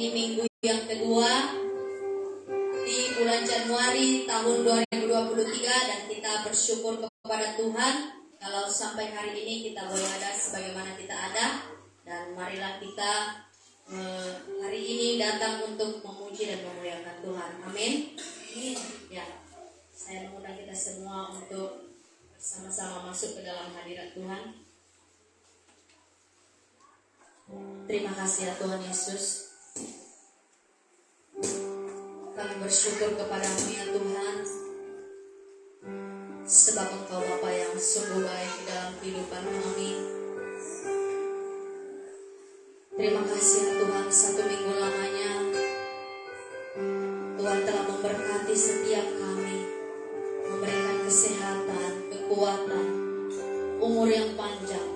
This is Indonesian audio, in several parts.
Ini minggu yang kedua di bulan Januari tahun 2023 dan kita bersyukur kepada Tuhan kalau sampai hari ini kita boleh ada sebagaimana kita ada, dan marilah kita hari ini datang untuk memuji dan memuliakan Tuhan. Amin. Ya, saya mengundang kita semua untuk bersama-sama masuk ke dalam hadirat Tuhan. Terima kasih ya Tuhan Yesus. Kami bersyukur kepadamu ya Tuhan, sebab Engkau Bapa yang sungguh baik di dalam kehidupan kami. Terima kasih ya Tuhan, satu minggu lamanya Tuhan telah memberkati setiap kami, memberikan kesehatan, kekuatan, umur yang panjang,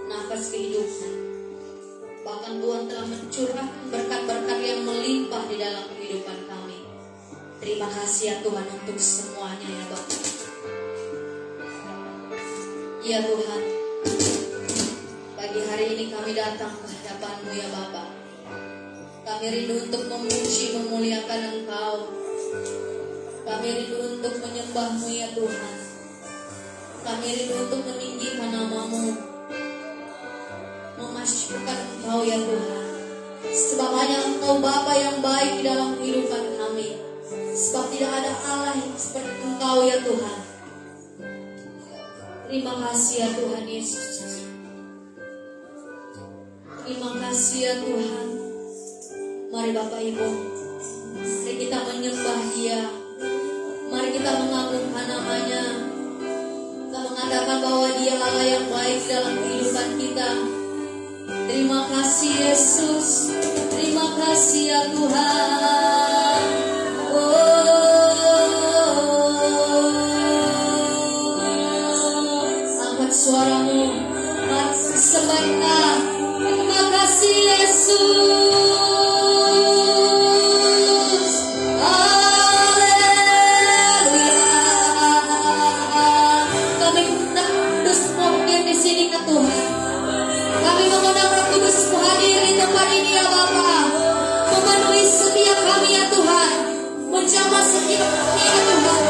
nafas kehidupan. Bahkan Tuhan telah mencurahkan berkat-berkat yang melimpah di dalam kehidupan kami. Terima kasih ya Tuhan untuk semuanya ya Bapa. Ya Tuhan, pagi hari ini kami datang ke hadapan-Mu ya Bapa. Kami rindu untuk memuji, memuliakan Engkau. Kami rindu untuk menyembah-Mu ya Tuhan. Kami rindu untuk meninggikan nama-Mu, memasyurkan Engkau ya Tuhan. Sebab hanya Engkau Bapa yang baik di dalam kehidupan kami. Sebab tidak ada Allah yang seperti Engkau ya Tuhan. Terima kasih ya Tuhan Yesus. Terima kasih ya Tuhan. Mari Bapak Ibu, mari kita menyembah Dia. Mari kita mengagungkan namanya. Kita mengatakan bahwa Dia Allah yang baik dalam kehidupan kita. Terima kasih Yesus. Terima kasih ya Tuhan. Angkat suaramu, mari sembahkan. Terima kasih Yesus. Hadir di tempat ini ya Bapa, memenuhi setiap kami ya Tuhan, menjamah setiap kami ya Tuhan.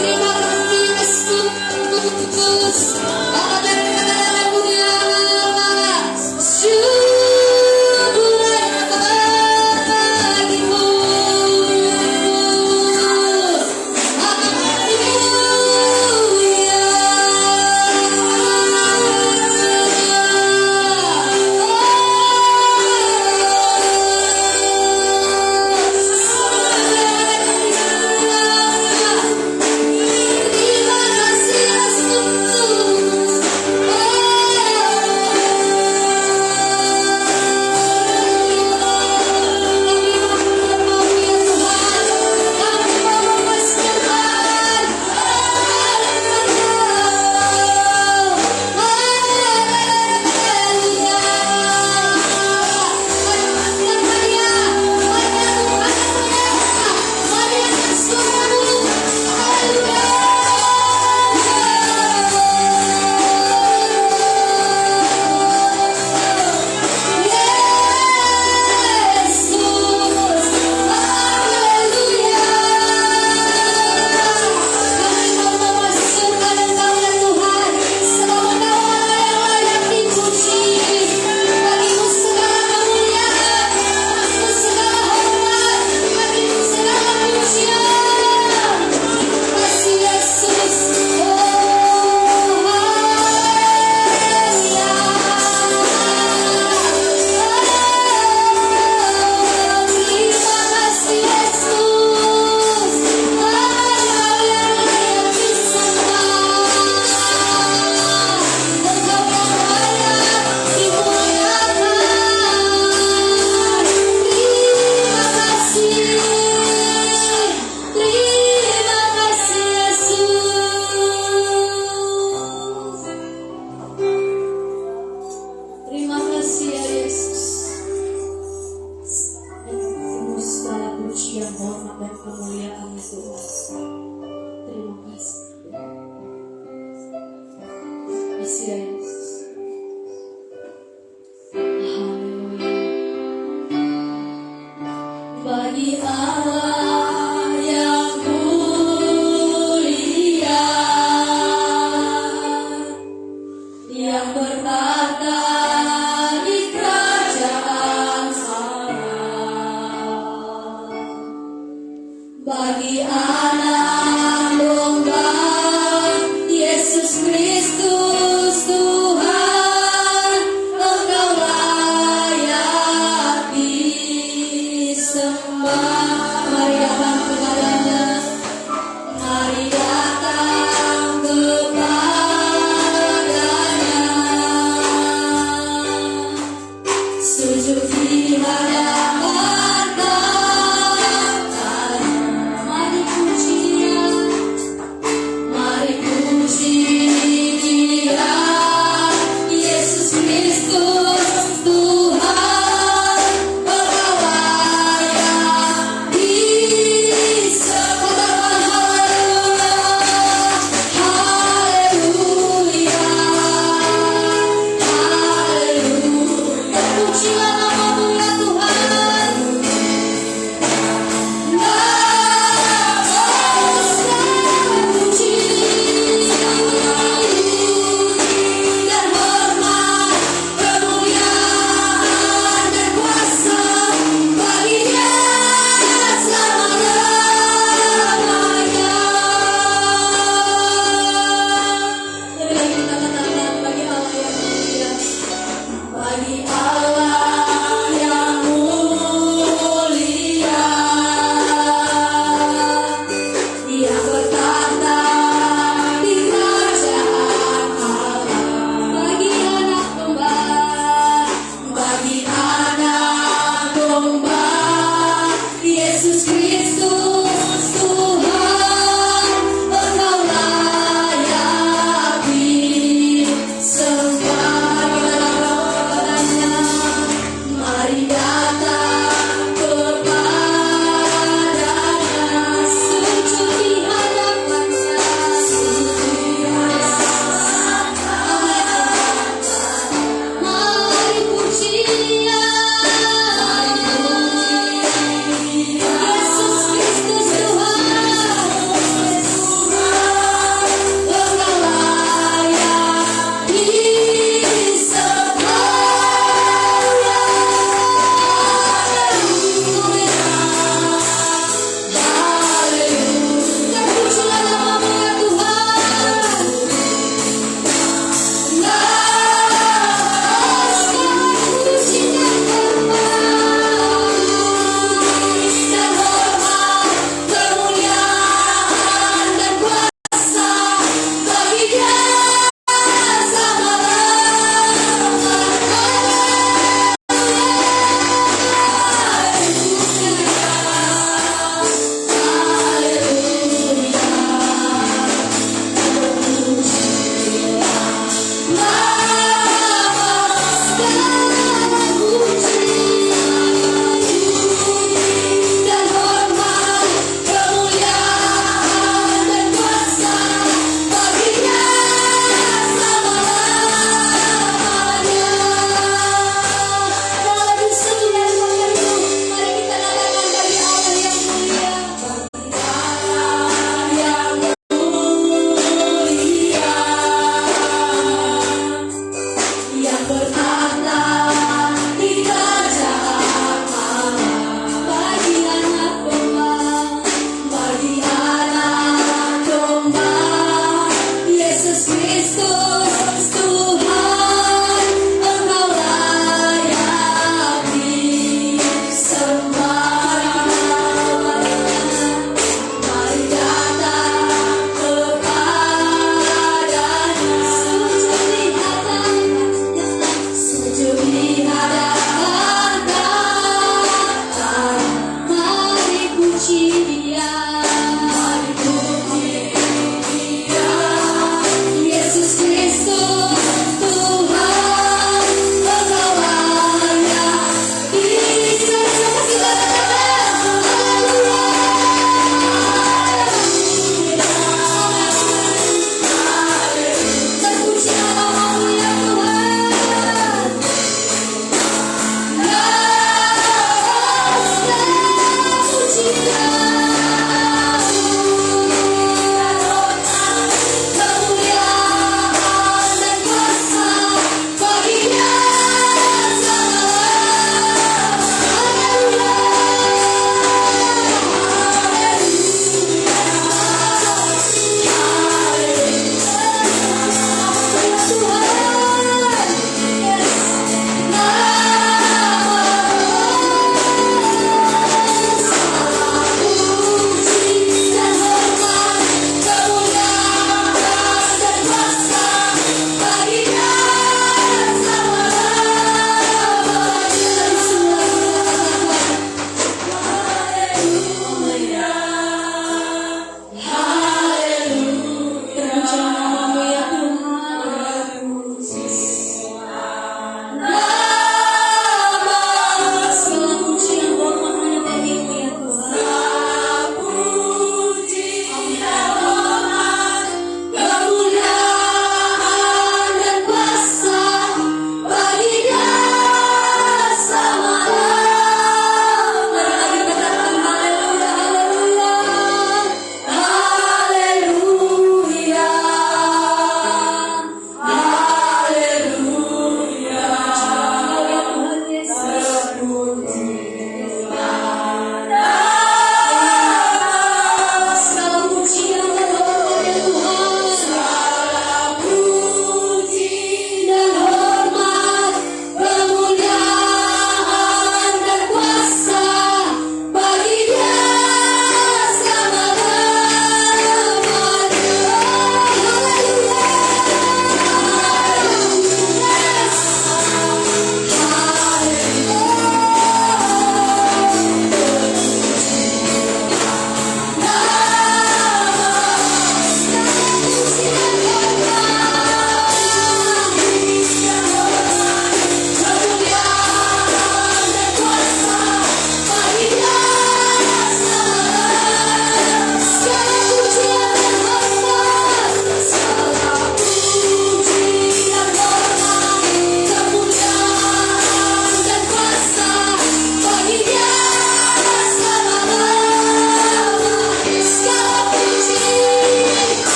Terima kasih Yesus. Bapa dan segala punya syukur bagimu.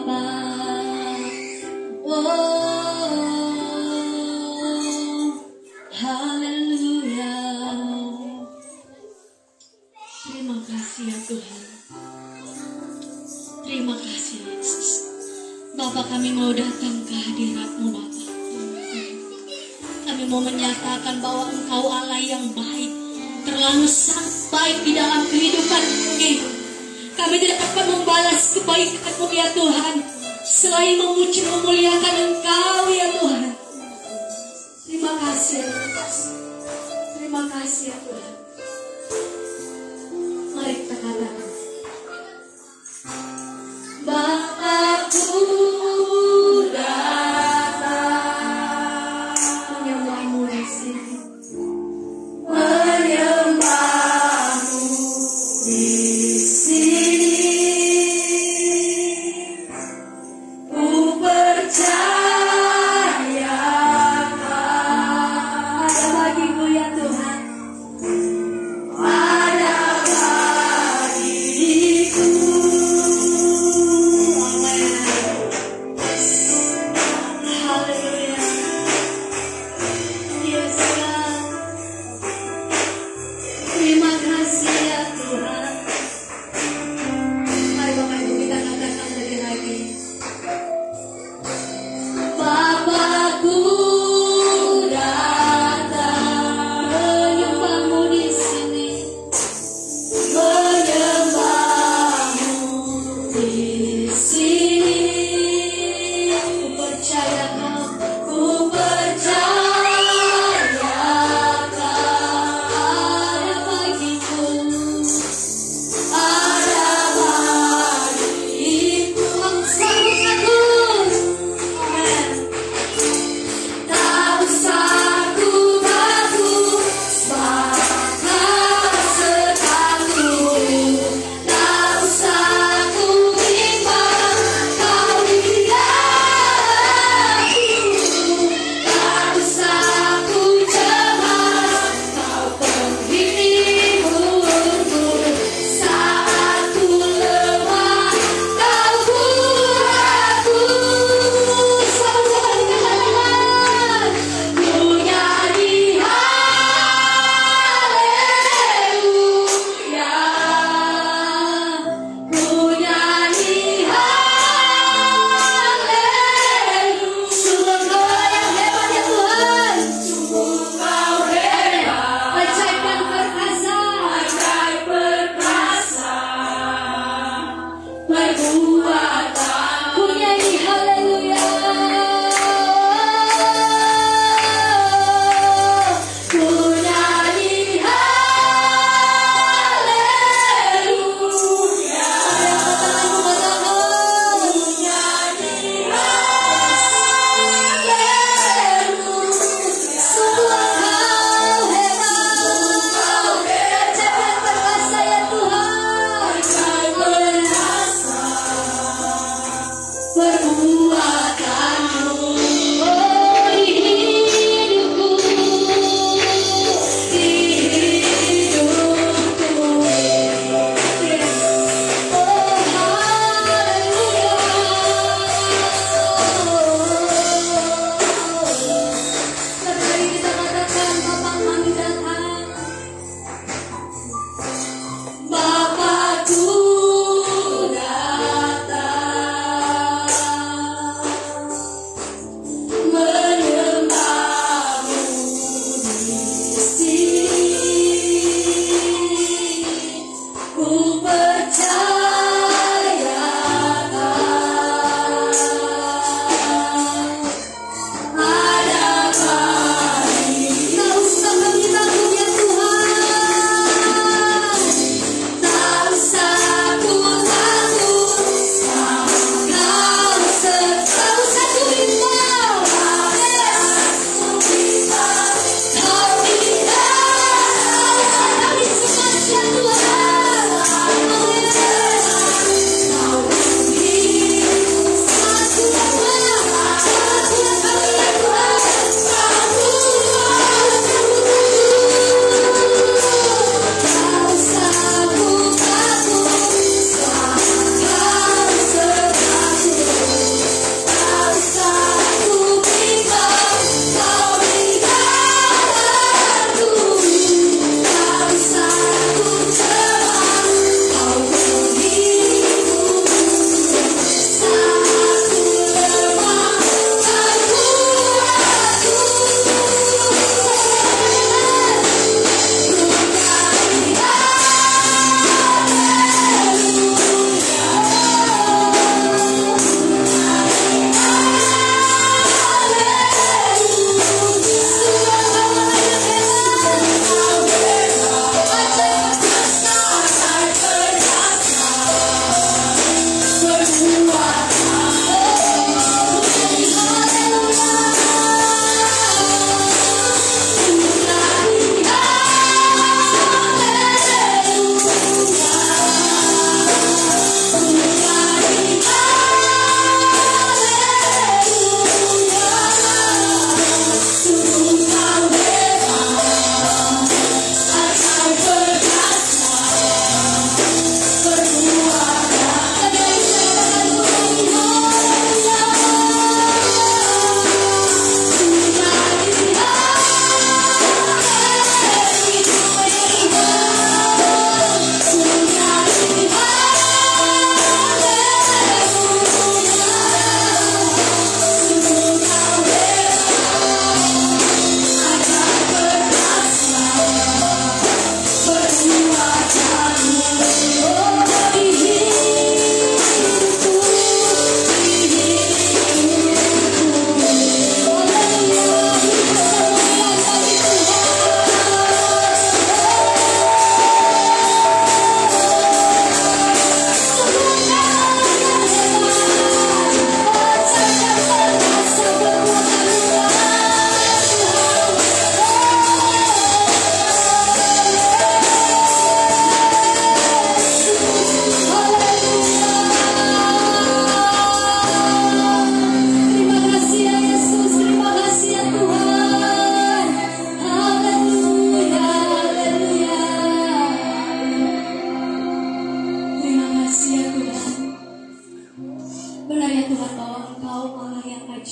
Bapa. Oh, haleluya. Terima kasih ya Tuhan. Terima kasih Yesus. Bapak, kami mau datang ke hadirat-Mu Bapak. Kami mau menyatakan bahwa Engkau Allah yang baik, terlalu sangat baik di dalam kehidupan kami. Kami tidak dapat membalas kebaikan-Mu ya Tuhan, selain memuji memuliakan Engkau ya Tuhan. Terima kasih ya Tuhan. Terima kasih ya Tuhan. Mari kita katakan, Bapakku datang, menyembah-Mu di sini, menyembah-Mu di sini. Ku percaya ada bagiku ya Tuhan.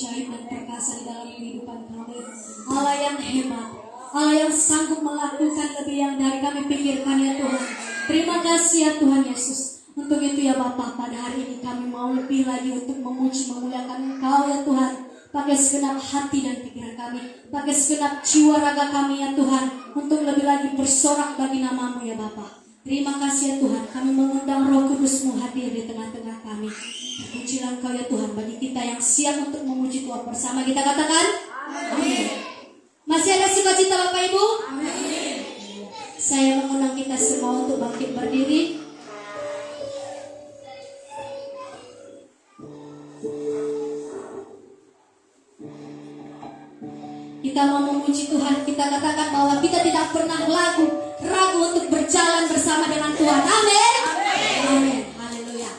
ajaib dan perkasa di dalam kehidupan kami. Allah yang hebat, Allah yang sanggup melakukan lebih yang dari kami pikirkan ya Tuhan. Terima kasih ya Tuhan Yesus. Untuk itu ya Bapa, pada hari ini kami mau lebih lagi untuk memuji memuliakan Engkau ya Tuhan. Pakai segenap hati dan pikiran kami, pakai segenap jiwa raga kami ya Tuhan, untuk lebih lagi bersorak bagi nama-Mu ya Bapa. Terima kasih ya Tuhan, kami mengundang Roh Kudus-Mu hadir di tengah-tengah kami. Terpujilah Engkau ya Tuhan, bagi kita yang siap untuk memuji Tuhan bersama, kita katakan amin. Masih ada sukacita Bapak Ibu? Amin. Saya mengundang kita semua untuk bangkit berdiri. Kita mau memuji Tuhan, kita katakan bahwa kita tidak pernah ragu untuk berjalan bersama dengan Tuhan. Amin. Amin. Haleluya.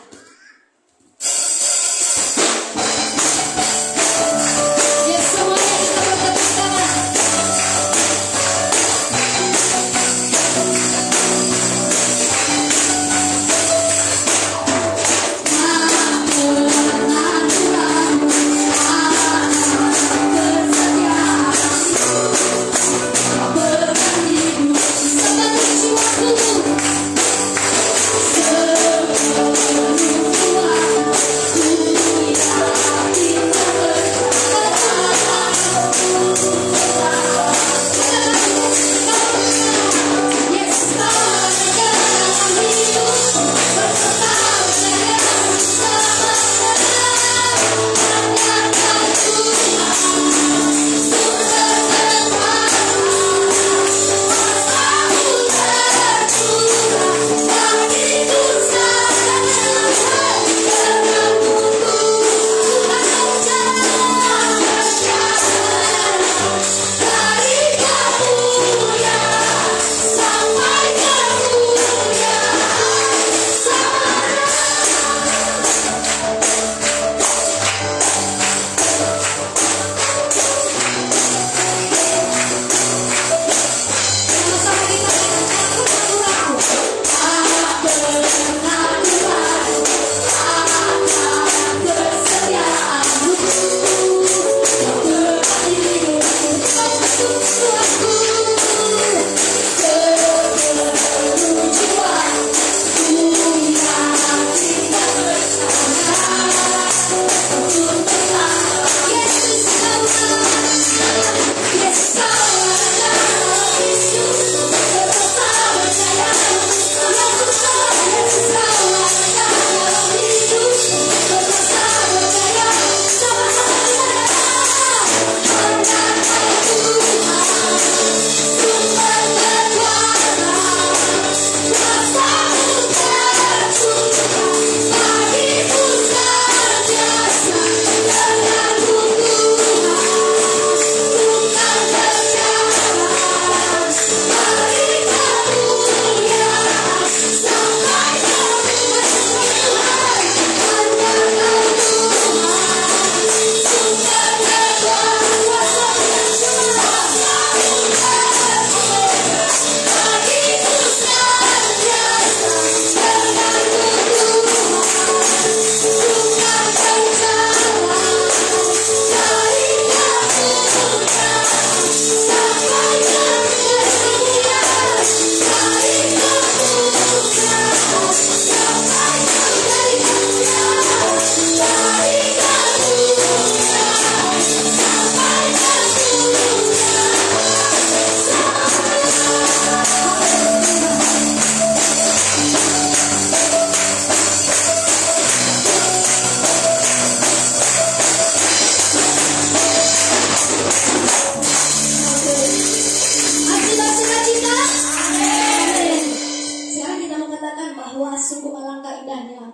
Yes, semuanya kita bertepuk tangan.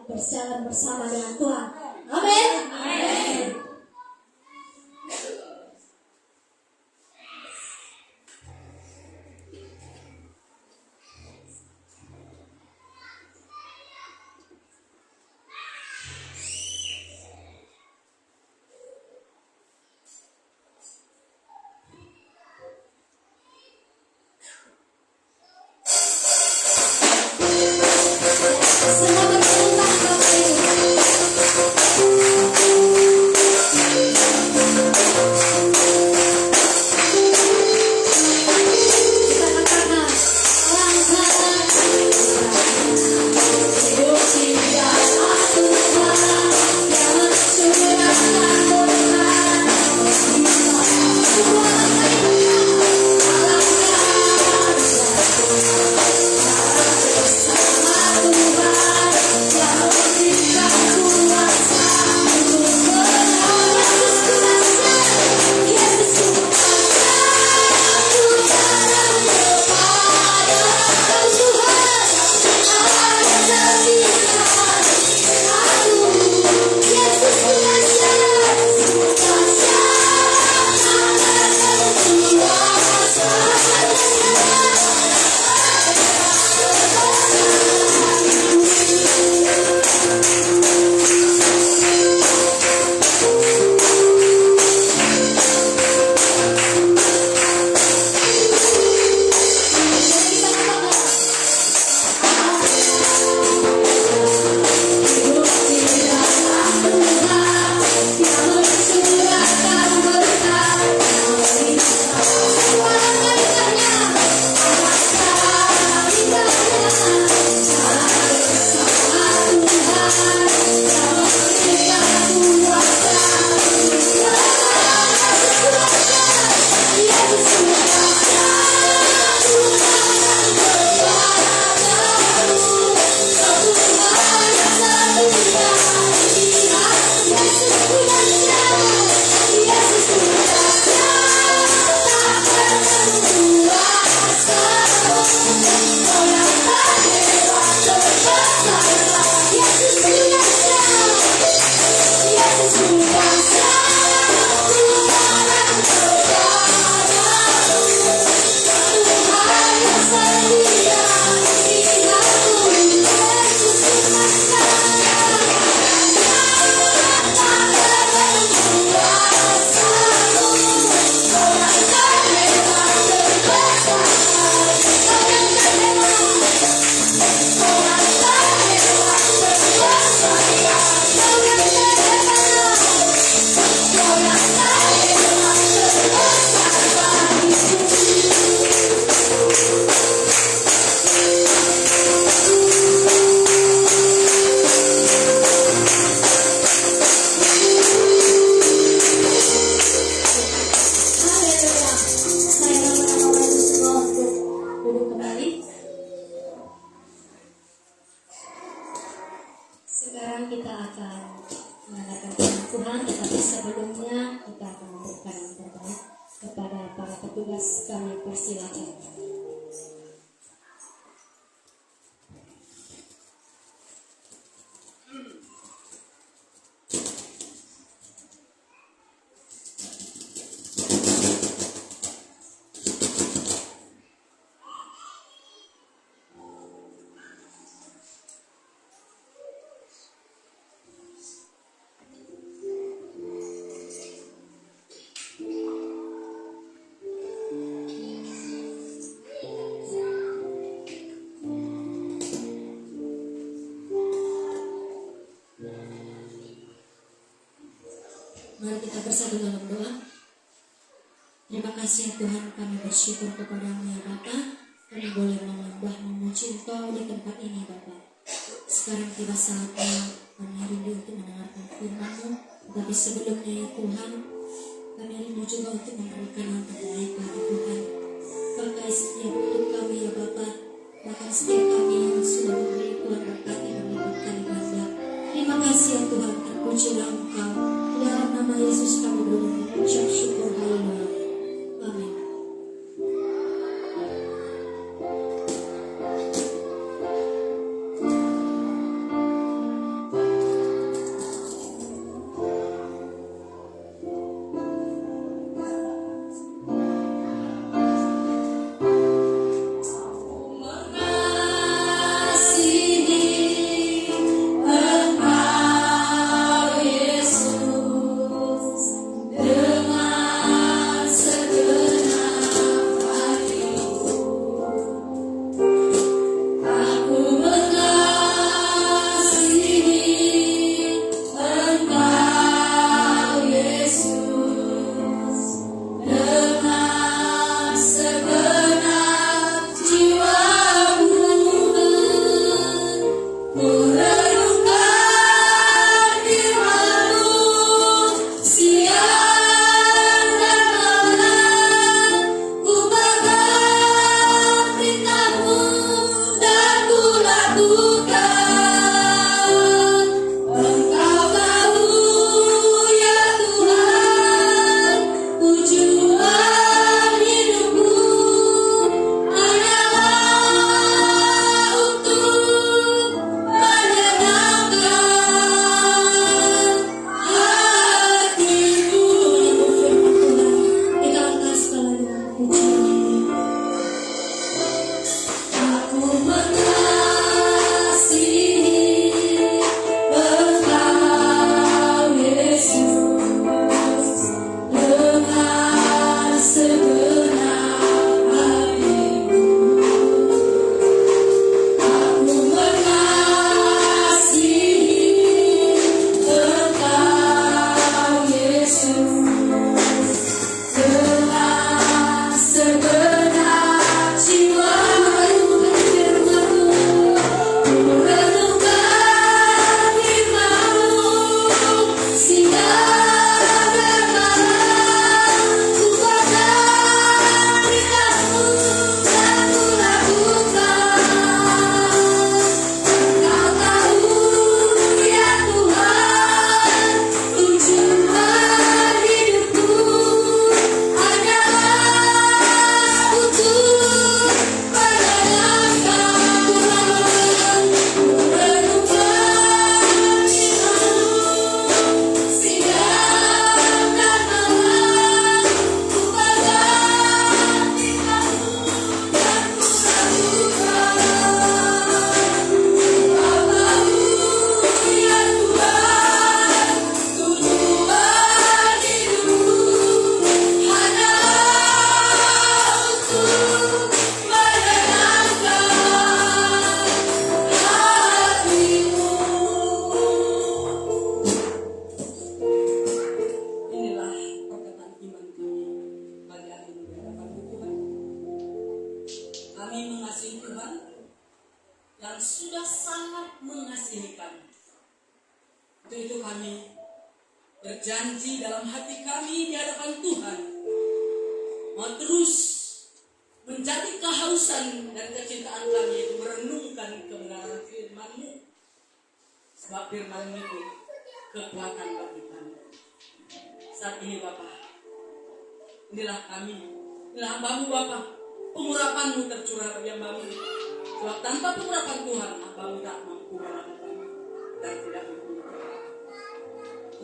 berjalan bersama dengan Tuhan. Amin. Amin. Selamat datang Bapak Ibu. sekarang kita akan mengadakan firman Tuhan, tetapi sebelumnya kita akan memberikan yang terbaik kepada para petugas. Kami persilakan. Mari kita bersatu dalam doa. Terima kasih ya Tuhan, kami bersyukur kepadamu ya Bapa. Kami boleh menyembah, memuji Engkau di tempat ini Bapa. Sekarang tiba saatnya kami rindu untuk mendengarkan firman-Mu. Tetapi sebelumnya ya Tuhan, kami rindu juga untuk memberikan yang terbaik bagi Tuhan. Pakai setiap untuk kami ya Bapa. Bahkan setiap kami yang sudah memberi Tuhan berkati berlipat kali ganda. Terima kasih ya Tuhan, terpujilah Engkau. Dalam nama Yesus kami berdoa mengucap syukur. Haleluya. Amin. yang sudah sangat mengasihi kami. Untuk itu kami berjanji dalam hati kami di hadapan Tuhan mau terus menjadi kehausan dan kecintaan kami merenungkan kebenaran firman-Mu. Sebab firman itu kekuatan bagi kami. Saat ini Bapa, inilah kami, inilah hamba-Mu Bapa. Pengurapan-Mu tercurah bagi hamba-Mu. Sebab tanpa pengurapan Tuhan, hamba-Mu tak mampu melakukan dan tidak mampu.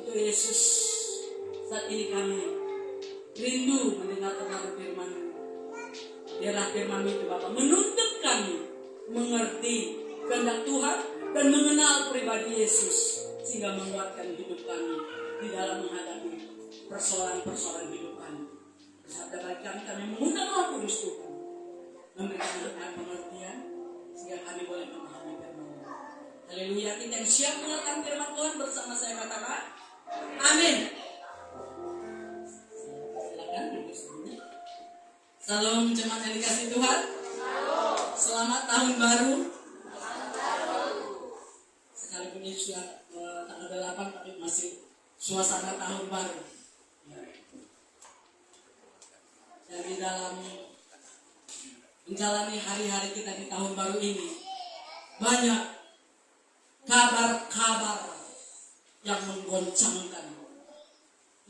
Untuk Yesus, saat ini kami rindu mendengar kepada firman-Mu. Biarlah firman itu Bapa menuntut kami mengerti kehendak Tuhan dan mengenal pribadi Yesus, sehingga menguatkan hidup kami di dalam menghadapi persoalan-persoalan hidup kami. Bersabda bagi kami mengundang Roh Kudus Tuhan memberikan pengertian sehingga kami boleh memahami firman-Mu. Haleluya. Kita yang siap mendengarkan firman Tuhan bersama saya katakan amin. Silakan duduk sebentar. Salam jemaat yang dikasihi Tuhan. Selamat tahun baru. Sekalipun ini sudah tanggal 8 tapi masih suasana tahun baru. Dan di dalam menjalani hari-hari kita di tahun baru ini, banyak kabar-kabar yang menggoncangkan,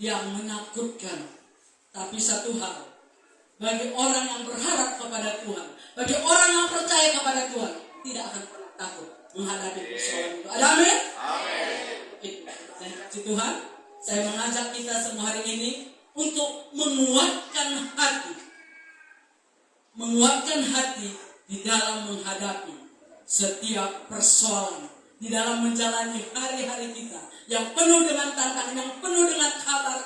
yang menakutkan. Tapi satu hal, bagi orang yang berharap kepada Tuhan, bagi orang yang percaya kepada Tuhan, tidak akan pernah takut menghadapi persoalan itu. Ada amin? Amin. Tuhan, saya mengajak kita semua hari ini untuk menguatkan hati di dalam menghadapi setiap persoalan, di dalam menjalani hari-hari kita yang penuh dengan tantangan, yang penuh dengan kabar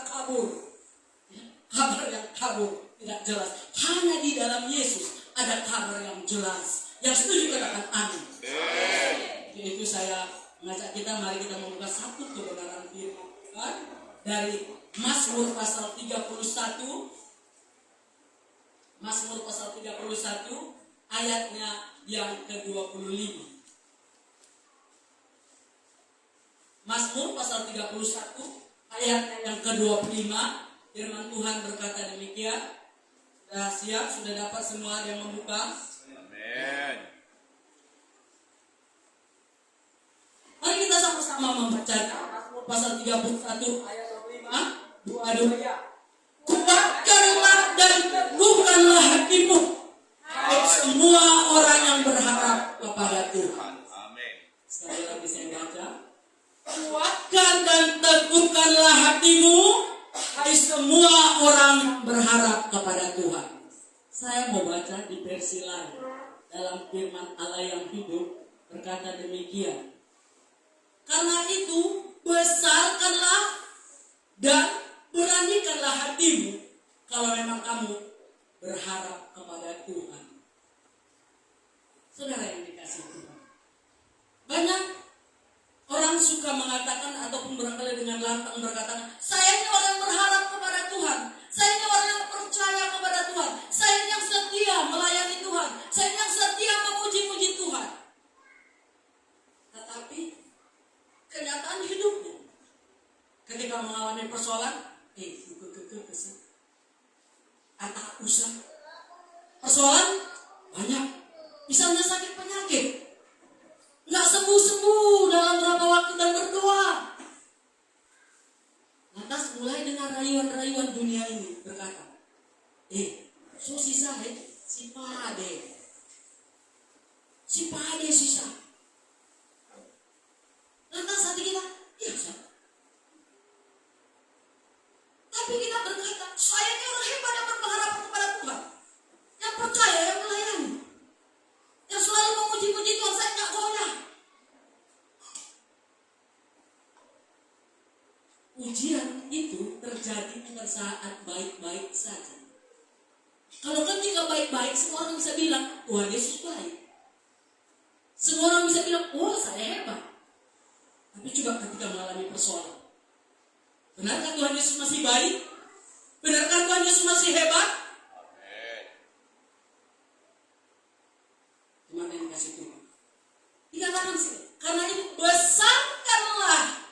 yang kabur, tidak jelas. Hanya di dalam Yesus ada kabar yang jelas. Yang setuju katakan amin. Itu saya mengajak kita, mari kita membuka satu kebenaran firman dari Mazmur pasal 31. Mazmur pasal 31 ayatnya yang ke-25. Mazmur pasal 31 ayatnya yang ke-25. Firman Tuhan berkata demikian. Sudah siap? Sudah dapat semua yang membuka? Amin. Mari kita sama-sama membaca Mazmur pasal 31 ayat 25. Kuatkanlah dan teguhkanlah hatimu, hai semua orang yang berharap kepada Tuhan. Amin. Sekali lagi saya baca. Kuatkan dan teguhkanlah hatimu, hai semua orang yang berharap kepada Tuhan. Saya mau baca di versi lain. Dalam firman Allah yang hidup berkata demikian. Karena itu besarkanlah dan beranikanlah hatimu kalau memang kamu berharap kepada Tuhan. Saudara yang dikasihi Tuhan, banyak orang suka mengatakan ataupun barangkali dengan lantang berkata, saya ini orang yang berharap kepada Tuhan, saya ini orang yang percaya kepada Tuhan, saya ini yang setia melayani Tuhan, saya ini yang setia memuji-muji Tuhan. Tetapi kenyataan hidupnya ketika mengalami persoalan, anak usah persoalan banyak, misalnya sakit penyakit, nggak sembuh-sembuh dalam berapa waktu dan berdoa. Lantas mulai dengan rayuan-rayuan dunia ini berkata, so sisa si pade sisa. Lantas hati kita, tapi kita berkata, saya ini orang hebat yang berpengharapan kepada Tuhan, yang percaya, yang melayani, yang selalu memuji-muji Tuhan, saya nggak goyah. Ujian itu terjadi bukan saat baik-baik saja. Kalau ketika baik-baik, semua orang bisa bilang, Tuhan Yesus baik. Semua orang bisa bilang, oh saya hebat. Tapi coba ketika mengalami persoalan, benarkah Tuhan Yesus masih baik? Benarkah Tuhan Yesus masih hebat? Gimana yang dikasih Tuhan? Dikatakan sih, karena itu besarkanlah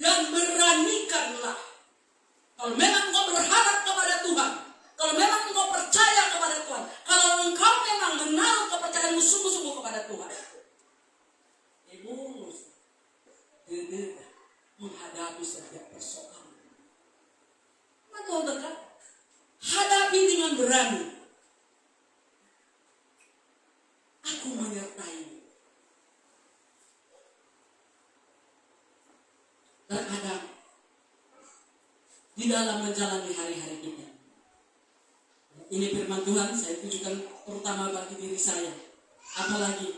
dan beranikanlah. Kalau memang engkau berharap kepada Tuhan, kalau memang engkau percaya kepada Tuhan, kalau engkau memang menaruh kepercayaanmu sungguh-sungguh kepada Tuhan, menghadapi setiap persoalan. Maka Tuhan berkata, hadapi dengan berani. Aku menyertai. Terkadang di dalam menjalani hari-hari kita, ini firman Tuhan saya tujukan terutama bagi diri saya. Apalagi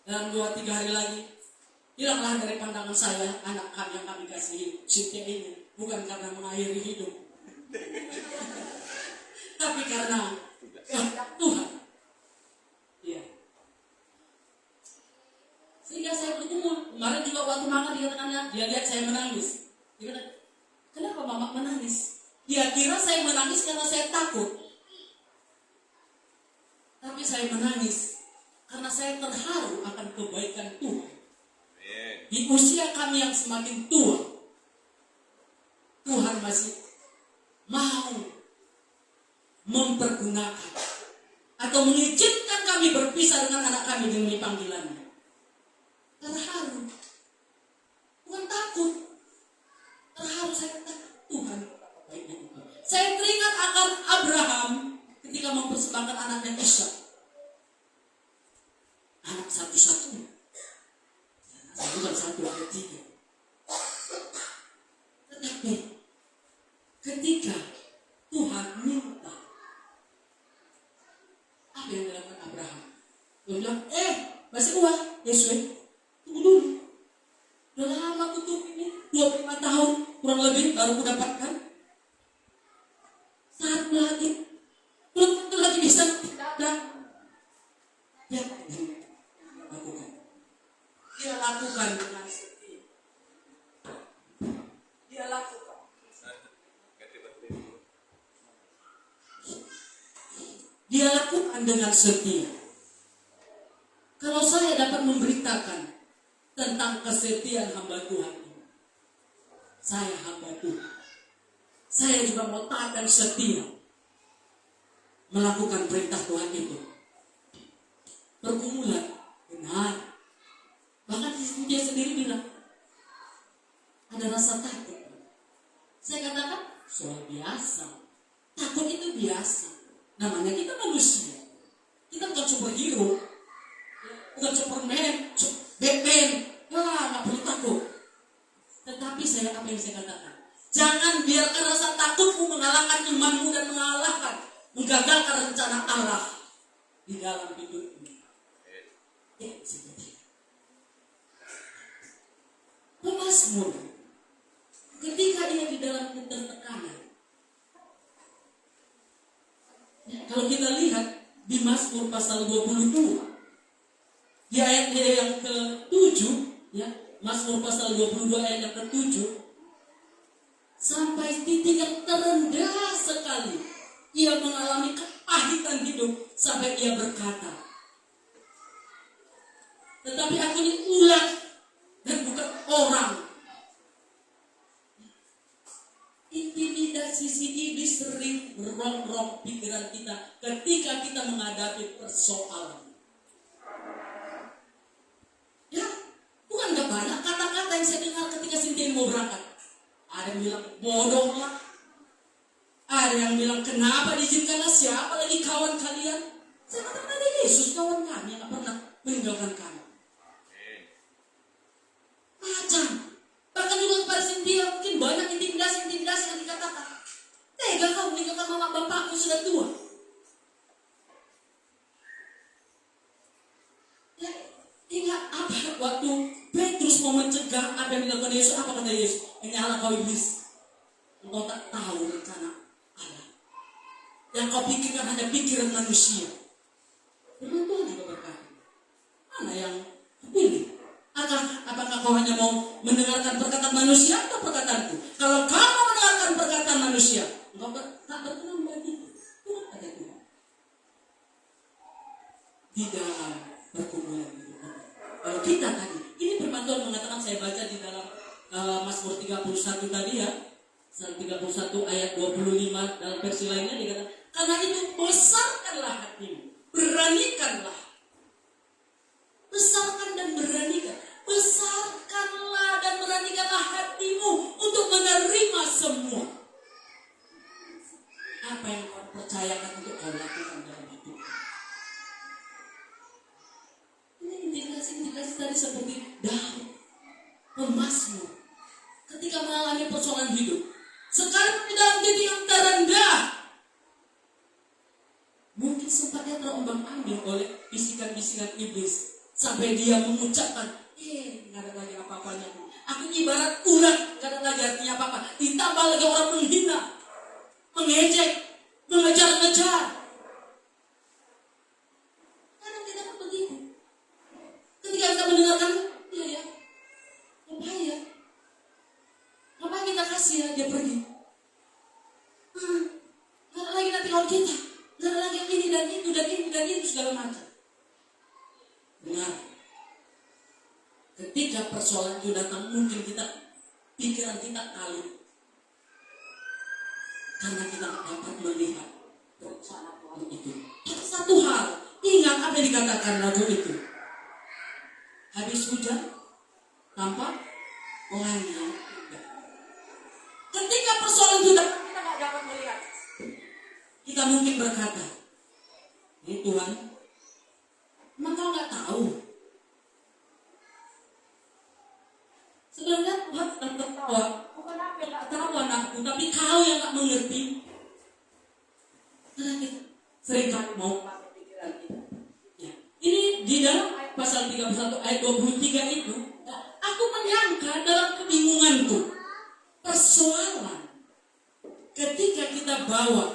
dalam 2-3 hari lagi hilanglah dari pandangan saya anak kami yang kami kasihi, Cynthia ini, bukan karena mengakhiri hidup, tapi karena kehendak Tuhan. Ya. Sehingga saya bergumul. Kemarin juga waktu makan dikatakannya, dia lihat saya menangis. Dia kata, kenapa mama menangis? Dia kira saya menangis karena saya takut. Tapi saya menangis karena saya terharu akan kebaikan Tuhan. Di usia kami yang semakin tua, Tuhan masih mau mempergunakan atau mengizinkan kami berpisah dengan anak kami demi panggilannya. Terharu, bukan takut. Terharu, saya takut Tuhan. Saya teringat akan Abraham ketika mempersembahkan anaknya Ishak, anak satu-satunya. Bukan 1, ada 3. Tetapi ketika Tuhan minta, apa yang dilakukan Abraham? Dia bilang, masih kuat, Yesus, tunggu dulu. Udah lama tutup ini, 25 tahun kurang lebih baru kudapatkan. Saat lagi, belum tentu lagi bisa ada. Ya, lakukan. Dia lakukan dengan setia. Dia lakukan. Dia lakukan dengan setia. Kalau saya dapat memberitakan tentang kesetiaan hamba Tuhan ini, saya hamba Tuhan. Saya juga mau taat dan setia melakukan perintah Tuhan itu. Pergumulan benar. Bahkan dia sendiri bilang ada rasa takut. Saya katakan soal biasa. Takut itu biasa. Namanya kita manusia. Kita bukan superhero, bukan Superman, Batman. Nggak perlu takut. Tetapi apa yang saya katakan? Jangan biarkan rasa takutmu mengalahkan imanmu dan menggagalkan rencana Allah di dalam hidupmu. Ya, seperti Pemazmur, ketika dia di dalam ketertekanan, kalau kita lihat di Mazmur pasal 22, di ayatnya yang ke-7, ya, Mazmur pasal 22 ayat yang ke-7, sampai titik yang terendah sekali, ia mengalami kepahitan hidup sampai ia berkata, tetapi aku ini ulat dan bukan orang. Intimidasi si iblis sering merongrong pikiran kita ketika kita menghadapi persoalan. Ya, bukan gak banyak kata-kata yang saya dengar ketika Cynthia mau berangkat. Ada yang bilang bodoh lah. Ada yang bilang kenapa diizinkanlah, siapa lagi kawan kalian? Saya katakan ada Yesus kawan kami yang gak pernah meninggalkan kami. Macam bahkan juga kepada Cynthia mungkin banyak intimidasi yang dikatakan. Tega kau meninggalkan mama bapakku sudah tua. Ya, ingat apa waktu Petrus mau mencegah apa yang dilakukan Yesus, apa kata Yesus? Menyala kau iblis, engkau tak tahu rencana Allah. Yang kau pikirkan hanya pikiran manusia. Firman Tuhan juga berkata, mana yang pilih? Apakah kau hanya mau mendengarkan perkataan manusia atau perkataanku? Kalau kamu mendengarkan perkataan manusia, engkau tak berkenan bagiku. Tuhan ada Tuhan. Di dalam pergumulan itu. Kalau kita tadi, ini firman Tuhan mengatakan, saya baca di dalam Mazmur 31 tadi ya, 31 ayat 25 dalam versi lainnya dikatakan, karena itu besarkanlah hatimu, beranikanlah. Besarkan dan beranikan. Besarkanlah dan beranikanlah hatimu. Daud, pemazmur, ketika mengalami persoalan hidup, sekarang di dalam titik yang terendah, mungkin sempat dia terombang-ambing oleh bisikan-bisikan iblis, sampai dia mengucapkan, nggak ada lagi apa-apanya. Aku ibarat ulat, nggak ada lagi artinya apa-apa. Ditambah lagi orang menghina, mengejek, mengejar-ngejar. Kadang kita kan begitu. Ketika kita mendengarkan, iya ya, ngapain ya? Ngapain kita kasih ya dia pergi? Nggak ada lagi nanti lawan kita. Nggak ada lagi yang ini dan itu dan ini dan itu segala macam. Benar. Ketika persoalan itu datang, mungkin pikiran kita kalut. Karena kita tidak dapat melihat rencana Tuhan itu. Tapi satu hal, ingat apa yang dikatakan lagu itu. Habis hujan, tampak orangnya. Ketika persoalan itu datang, kita tidak dapat melihat. Kita mungkin berkata, ini Tuhan, emang kau nggak tahu? Sebenarnya Tuhan sedang tertawa. Bukan aku yang nggak tahu anakku, tapi kau yang nggak mengerti. Karena kita seringkali mau pakai pikiran kita. Ya. Ini di dalam pasal 31 ayat 23 itu, aku menyangka dalam kebingunganku persoalan ketika kita bawa,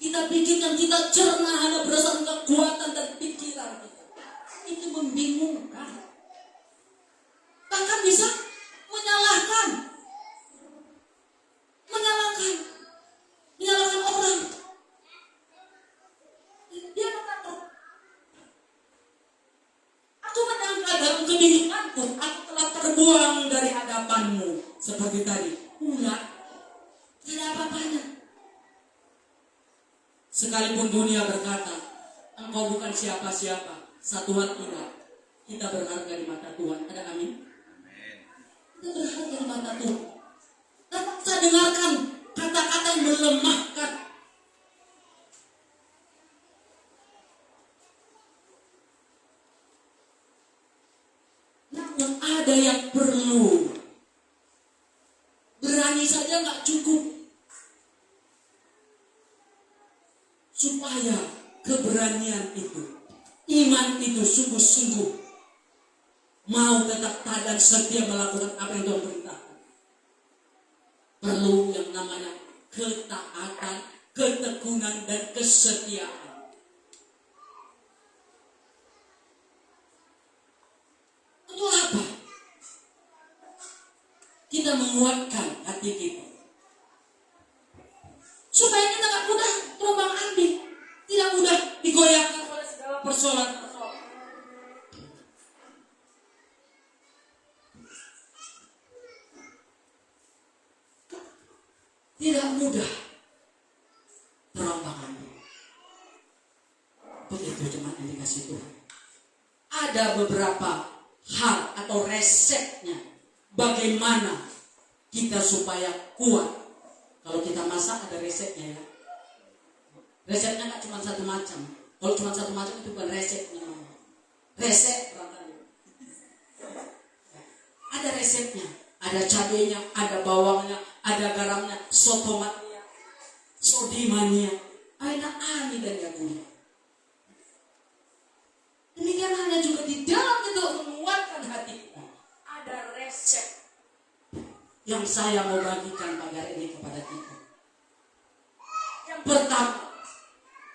kita pikirkan, kita cerna hanya berdasarkan kekuatan dan pikiran kita, itu membingungkan, bahkan bisa menyalahkan orang. Dia berkata, aku menyangka dalam kebingunganku, aku telah terbuang dari hadapanmu. Seperti tadi, ulat, tidak ada apa-apanya. Sekalipun dunia berkata, engkau bukan siapa-siapa, satu hal ingat, kita berharga di mata Tuhan. Ada amin? Kita berharga di mata Tuhan. Dapat kita dengarkan kata-kata yang melemahkan. Namun ada yang perlu. Berani saja nggak cukup. Supaya keberanian itu, iman itu sungguh-sungguh mau tetap taat dan setia melakukan apa yang Tuhan perintahkan. Perlu yang namanya ketaatan, ketekunan, dan kesetiaan. Untuk apa? Kita menguatkan hati kita. Supaya kita tak mudah terombang-ambing, tidak mudah digoyahkan oleh segala persoalan-persoalan. Tidak mudah terombang-ambing. Begitu cuma yang dikasih Tuhan. Ada beberapa hal atau resepnya bagaimana kita supaya kuat. Kalau kita masak ada resepnya ya. Resepnya nggak cuma satu macam. Kalau cuma satu macam itu bukan resepnya. Resep barangkali. Ada resepnya, ada cabenya, ada bawangnya, ada garamnya, sotomatnya, sodimannya, ada ani dan jagung. Demikian hanya juga di dalam kita menguatkan hati kita. Ada resep yang saya mau bagikan pagi hari ini kepada kita. Yang pertama,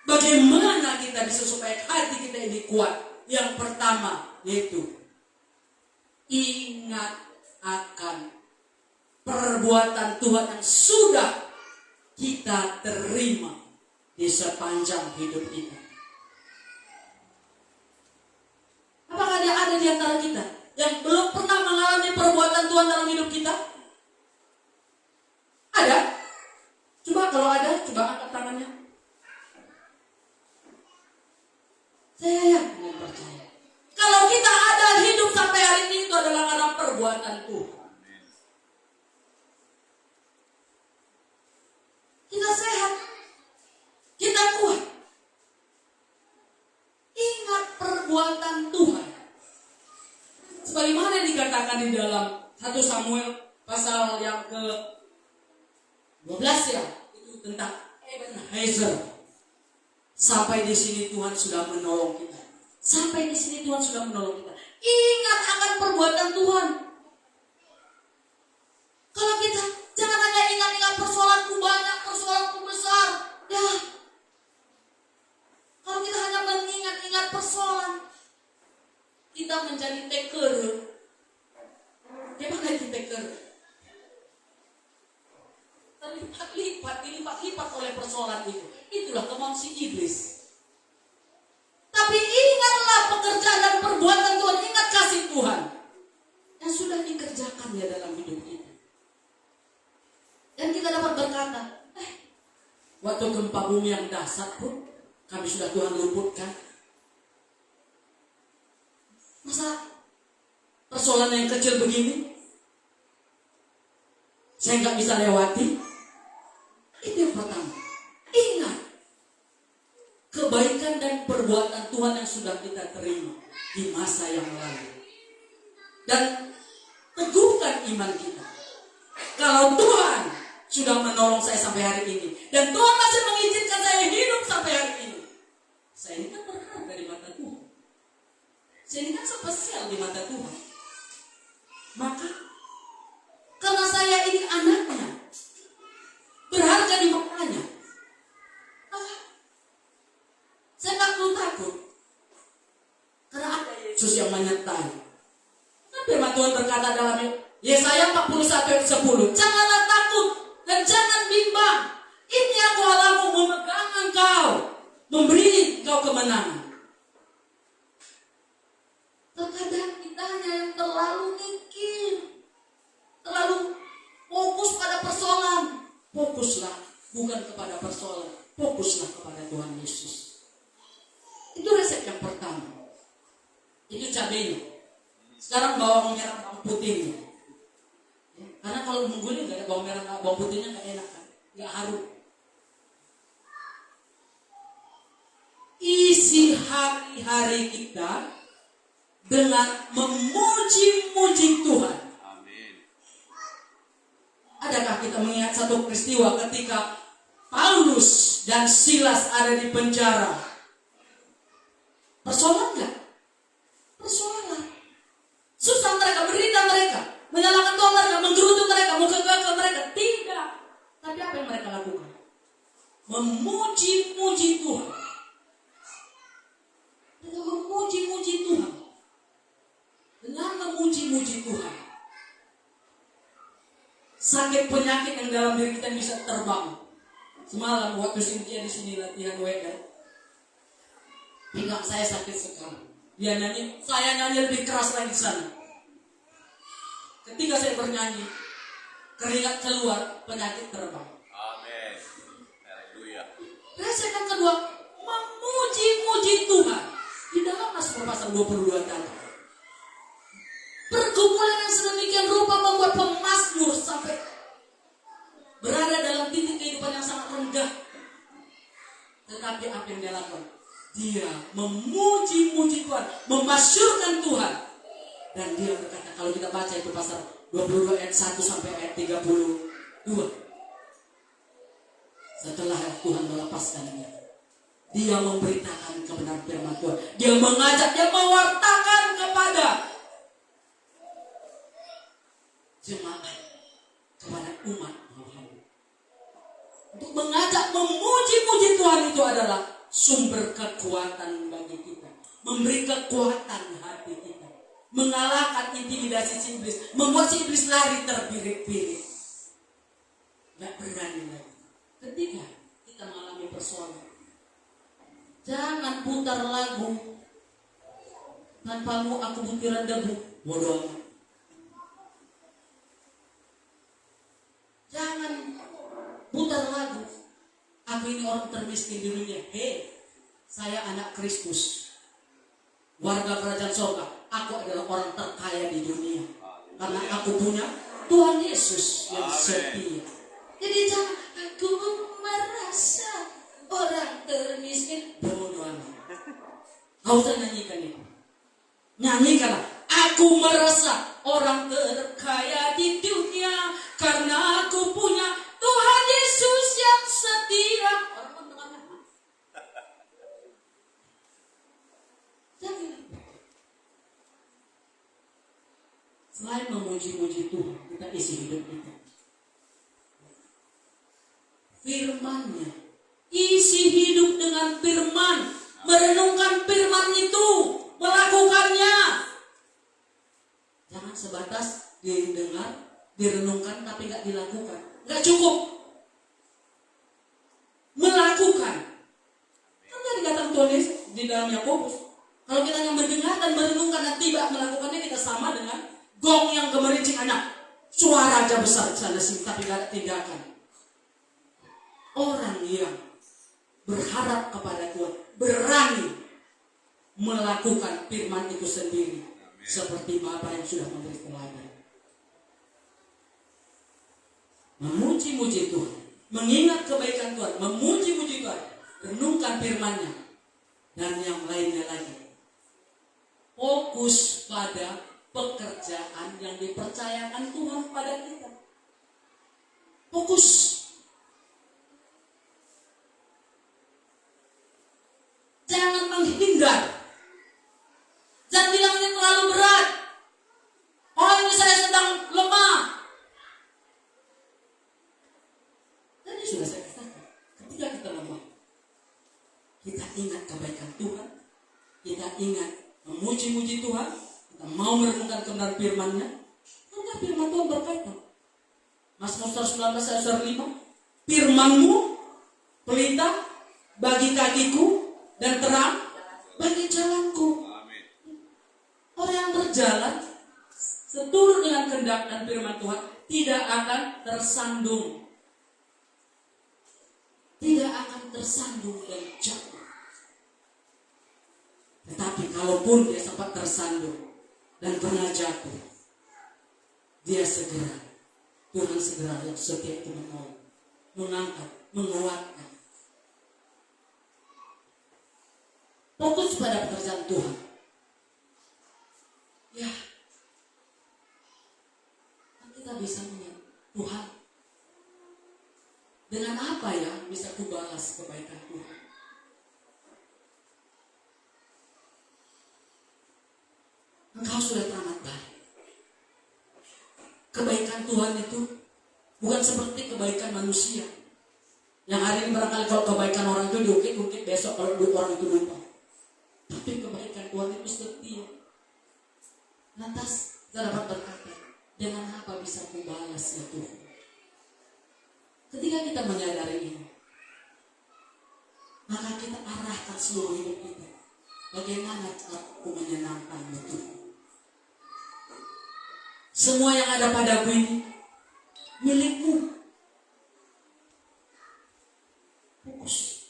bagaimana kita bisa supaya hati kita ini kuat? Yang pertama yaitu ingat akan perbuatan Tuhan yang sudah kita terima di sepanjang hidup kita. Apakah ada di antara kita yang belum pernah mengalami perbuatan Tuhan dalam hidup kita? Ada? Coba kalau ada, coba angkat tangannya. Saya yakin dan percaya. Kalau kita ada hidup sampai hari ini itu adalah karena perbuatan Tuhan. Kita sehat. Kita kuat. Ingat perbuatan Tuhan. Sebagai Sebagaimana dikatakan di dalam 1 Samuel pasal yang ke-12 ya, itu tentang Ebenezer. Sampai di sini Tuhan sudah menolong kita. Sampai di sini Tuhan sudah menolong kita. Ingat akan perbuatan Tuhan. Kalau kita jangan hanya ingat-ingat persoalanku banyak, persoalanku besar. Ya. Kalau kita hanya mengingat-ingat persoalan, kita menjadi taker. Gimana itu taker? Dilipat-lipat oleh persoalan itu. Itulah kemauan si iblis. Tapi ingatlah pekerjaan dan perbuatan Tuhan. Ingat kasih Tuhan yang sudah dikerjakannya dalam hidup kita. Dan kita dapat berkata, waktu gempa bumi yang dahsyat pun kami sudah Tuhan luputkan. Masa persoalan yang kecil begini saya nggak bisa lewati? Itu yang pertama. Ingat kebaikan dan perbuatan Tuhan yang sudah kita terima di masa yang lalu. Dan teguhkan iman kita. Kalau Tuhan sudah menolong saya sampai hari ini, dan Tuhan masih mengizinkan saya hidup sampai hari ini, saya ini kan berharga di mata Tuhan. Saya ini kan spesial di mata Tuhan. Maka karena saya ini anaknya, berharga di matanya, saya tak perlu takut. Karena ada Yesus yang menyertai. Nah, firman Tuhan berkata dalam Yesaya 41 ayat 10, janganlah takut dan jangan bimbang. Ini aku Allahmu, memegang engkau, memberi engkau kemenangan. Terkadang kita hanya yang terlalu mikir, terlalu fokus pada persoalan. Fokuslah bukan kepada persoalan, fokuslah kepada Tuhan Yesus. Itu resep yang pertama. Itu cabenya. Sekarang bawang merah, bawang putihnya. Ya, karena kalau menggulung gak ada bawang merah, bawang putihnya gak enak kan, gak harum. Isi hari-hari kita dengan memuji-muji Tuhan. Amin. Adakah kita mengingat satu peristiwa ketika Paulus dan Silas ada di penjara? Persoalan enggak? Persoalan. Susah mereka, berita mereka, menyalahkan Tuhan mereka, menggerutu mereka, menggagal mereka. Tidak. Tapi apa yang mereka lakukan? Memuji-muji Tuhan. Dengan memuji-muji Tuhan. Dengan memuji-muji Tuhan, sakit penyakit yang dalam diri kita bisa terbang. Semalam waktu Cynthia di sini latihan WR, pinggang saya sakit sekali. Dia nyanyi, saya nyanyi lebih keras lagi sana. Ketika saya bernyanyi, keringat keluar, penyakit terbang. Amin. Haleluya. Resep yang kedua, memuji-muji Tuhan. Di dalam Mazmur pasal 22 tadi, pergumulan yang sedemikian rupa membuat pemazmur sampai berada dalam titik kehidupan yang sangat rendah. Tetapi apa yang dia lakukan? Dia memuji-muji Tuhan, memasyurkan Tuhan. Dan dia berkata, kalau kita baca itu pasal 22 ayat 1 sampai ayat 32. Setelah Tuhan melepaskannya, dia memberitakan kebenaran firman Tuhan. Dia mengajak, dia mewartakan kepada jemaat, kepada umat Muhammad. Untuk mengajak memuji-muji Tuhan itu adalah sumber kekuatan bagi kita, memberi kekuatan hati kita, mengalahkan intimidasi si iblis, membuat si iblis lari terbirik-birik, gak berani lagi. Ketika kita mengalami persoalan, jangan putar lagu tanpamu aku butiran debu, bodoh amat. Jangan putar lagu, aku ini orang termiskin di dunia. Hei, saya anak Kristus, warga kerajaan surga. Aku adalah orang terkaya di dunia, karena aku punya Tuhan Yesus yang setia. Jadi jangan aku merasa orang termiskin, bodoh amat. Kau usah nyanyikan itu. Nyanyikanlah, aku merasa merasa orang terkaya di dunia karena aku punya Tuhan Yesus yang setia. Orang tengahnya. Selain memuji-muji Tuhan, kita isi hidup kita. Firman-Nya. Isi hidup dengan firman. Merenungkan firman itu. Melakukannya. Jangan sebatas didengar, direnungkan, tapi gak dilakukan. Gak cukup. Melakukan. Kan tadi kata Tuhan Yesus di dalam Yakobus. Kalau kita yang mendengar dan merenungkan dan tidak melakukannya, kita sama dengan gong yang gemerincing anak. Suara aja besar sana sini, tapi gak ada tindakan. Orang yang berharap kepada Tuhan berani melakukan firman itu sendiri. Amin. Seperti Bapa yang sudah memberi teladan. Memuji-muji Tuhan, mengingat kebaikan Tuhan, memuji-muji Tuhan, renungkan firman-Nya, dan yang lainnya lagi. Fokus pada pekerjaan yang dipercayakan Tuhan pada kita. Fokus. Jangan menghindar. Jangan bilang ini terlalu berat. Oh, ini saya sedang lemah. Tadi sudah saya katakan, ketika kita lemah, kita ingat kebaikan Tuhan, kita ingat memuji-muji Tuhan, kita mau merenungkan kebenaran firman-Nya, maka firman Tuhan berkata, Mazmur 119 ayat 5, firman-Mu pelita bagi kakiku dan terang bagi jalanku. Amin. Orang yang berjalan seturut dengan kehendak dan firman Tuhan tidak akan tersandung. Tidak akan tersandung dan jatuh. Tetapi kalaupun dia sempat tersandung dan pernah jatuh, dia segera, Tuhan segera yang setia itu menolong, mengangkat, menguatkan. Fokus pada pekerjaan Tuhan. Ya, kita bisa melihat Tuhan. Dengan apa ya bisa kubalas kebaikan Tuhan? Engkau sudah teramat baik. Kebaikan Tuhan itu bukan seperti kebaikan manusia. Yang hari ini barangkali kalau kebaikan orang itu diungkit-ungkit, besok kalau duit orang itu lupa. Tapi kebaikan Tuhan itu setia. Lantas kita dapat berkata, dengan apa bisa kubalas ya Tuhan? Ketika kita menyadari ini, maka kita arahkan seluruh hidup kita. Bagaimana aku menyenangkan Tuhan? Semua yang ada padaku ini milikmu. Fokus.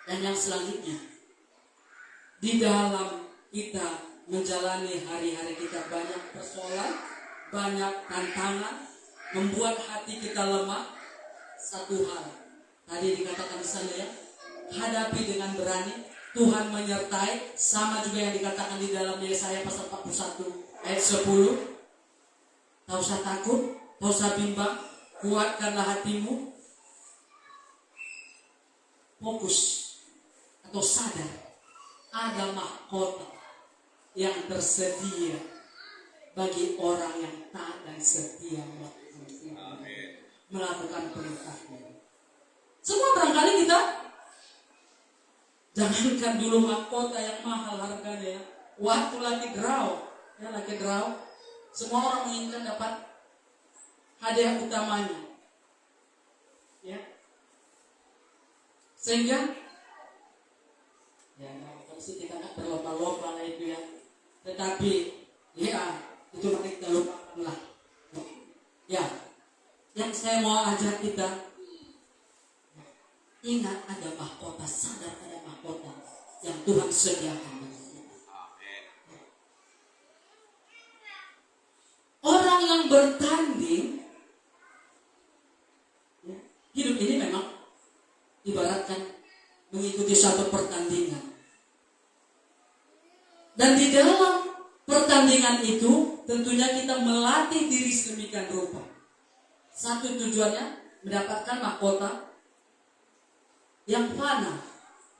Dan yang selanjutnya, di dalam kita menjalani hari-hari kita banyak persoalan, banyak tantangan, membuat hati kita lemah. Satu hal, tadi dikatakan di sana ya, hadapi dengan berani, Tuhan menyertai, sama juga yang dikatakan di dalam Yesaya pasal 41 ayat 10. Tak usah takut, tak usah bimbang, kuatkanlah hatimu. Fokus atau sadar, ada mahkota yang tersedia bagi orang yang taat dan setia melakukan perintahnya. Semua barangkali kita jangankan dulu mahkota yang mahal harganya, waktu lagi draw, semua orang menginginkan dapat hadiah utamanya, ya. Sehingga ya, kalau sih kita nggak berlomba-lomba lah itu ya. Tetapi ya itu mari kita lupakan lah. Ya, yang saya mau ajak kita, ingat ada mahkota, sadar ada mahkota yang Tuhan sediakan. Orang yang bertanding, ya, hidup ini memang ibaratkan mengikuti suatu pertandingan. Dan di dalam pertandingan itu tentunya kita melatih diri sedemikian rupa. Satu tujuannya mendapatkan mahkota yang fana.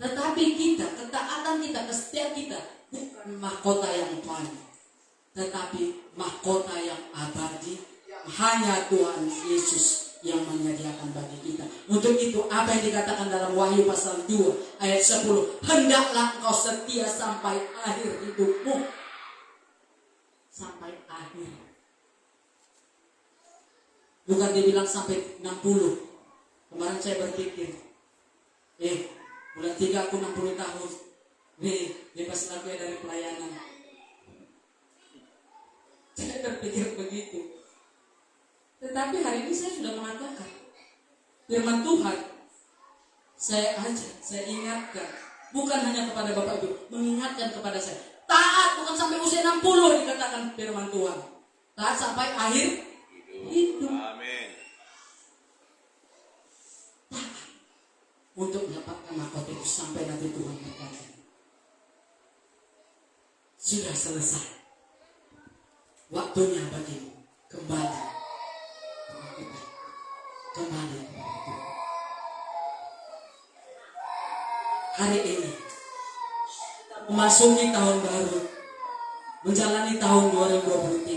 Tetapi ketaatan kita, kesetiaan kita bukan mahkota yang fana, tetapi mahkota yang abadi. Hanya Tuhan Yesus yang menyediakan bagi kita. Untuk itu apa yang dikatakan dalam Wahyu pasal 2 ayat 10, hendaklah engkau setia sampai akhir hidupmu. Sampai akhir. Bukan dibilang sampai 60. Kemarin saya berpikir, bulan 3 aku 60 tahun. Lepas aku dari pelayanan. Saya berpikir begitu. Tetapi hari ini saya sudah mengatakan firman Tuhan. Saya ingatkan. Bukan hanya kepada Bapak Ibu, mengingatkan kepada saya. Taat bukan sampai usia 60 dikatakan firman Tuhan. Taat sampai akhir hidup. Amin. Untuk mendapatkan mahkota itu sampai nanti Tuhan berkata, sudah selesai. Waktunya bagimu kembali. Hari ini memasuki tahun baru, menjalani tahun 2023.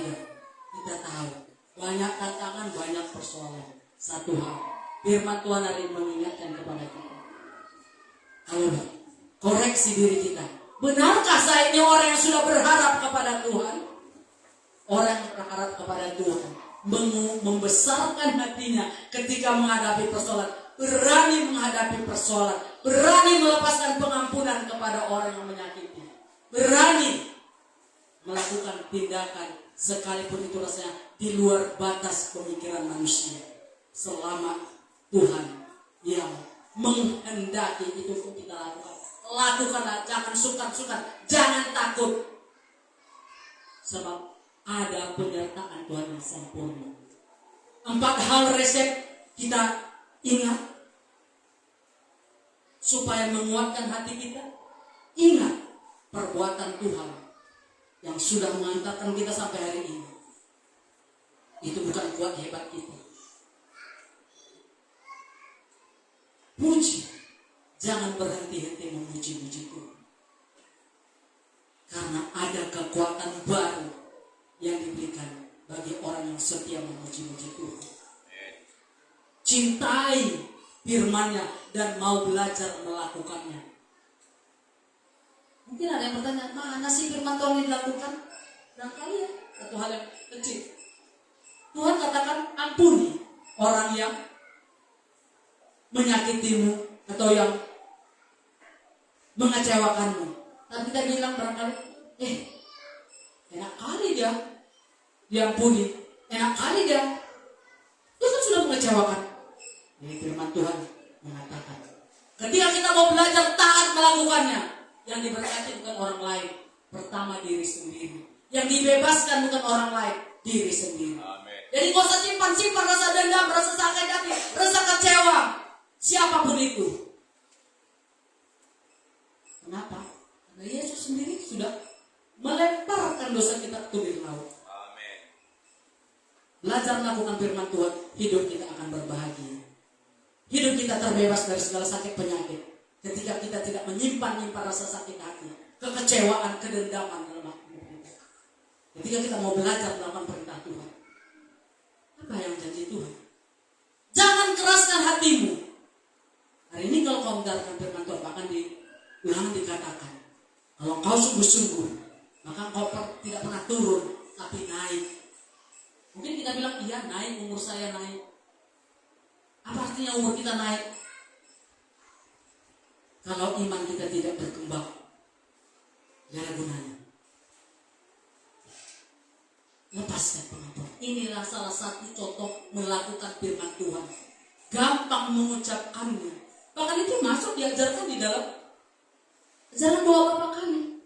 Kita tahu banyak tantangan, banyak persoalan. Satu hal, firman Tuhan hari ini mengingatkan kepada kita. Halo, koreksi diri kita. Benarkah saya ini orang yang sudah berharap kepada Tuhan? Orang yang berharap kepada Tuhan membesarkan hatinya ketika menghadapi persoalan, berani menghadapi persoalan, berani melepaskan pengampunan kepada orang yang menyakiti, berani melakukan tindakan sekalipun itu rasanya di luar batas pemikiran manusia, selama Tuhan yang menghendaki itu pun kita lakukan. Lakukanlah, jangan sungkan-sungkan, jangan takut, sebab ada penyertaan Tuhan yang sempurna. 4 hal resep kita ingat supaya menguatkan hati kita. Ingat perbuatan Tuhan yang sudah mengantarkan kita sampai hari ini. Itu bukan kuat hebat kita. Puji, jangan berhenti-henti memuji-muji Tuhan, karena ada kekuatan baru yang diberikan bagi orang yang setia memuji-muji Tuhan. Cintai firman-Nya dan mau belajar melakukannya. Mungkin ada yang bertanya, mana sih firman Tuhan yang dilakukan? Barangkali ya, satu hal yang kecil. Tuhan katakan ampuni orang yang menyakitimu atau yang mengecewakanmu. Tapi kita bilang barangkali, enak kali dia diampuni, enak kali dia. Itu kan sudah mengecewakan. Ini firman Tuhan mengatakan, ketika kita mau belajar taat melakukannya, yang diberkati bukan orang lain, pertama diri sendiri. Yang dibebaskan bukan orang lain, diri sendiri. Amen. Jadi gak usah simpan-simpan rasa dendam, rasa sakit hati, rasa kecewa, siapapun itu. Kenapa? Karena Yesus sendiri sudah melemparkan dosa kita ke bilik laut. Amen. Belajar melakukan firman Tuhan, hidup kita akan berbahagia. Hidup kita terbebas dari segala sakit penyakit. Ketika kita tidak menyimpan rasa sakit hati, kekecewaan, kedendaman dalam hati kita. Ketika kita mau belajar melakukan perintah Tuhan, apa yang janji Tuhan? Jangan keraskan hatimu. Hari ini kalau kau mendengarkan firman Tuhan, bahkan ulangan dikatakan, kalau kau sungguh-sungguh, maka kau tidak pernah turun, tapi naik. Mungkin kita bilang, iya naik, umur saya naik. Apa artinya umur kita naik? Kalau iman kita tidak berkembang, gak ada gunanya. Lepaskan pengampunan. Inilah salah satu contoh melakukan firman Tuhan. Gampang mengucapkannya. Bahkan itu masuk diajarkan di dalam ajaran doa Bapa kami.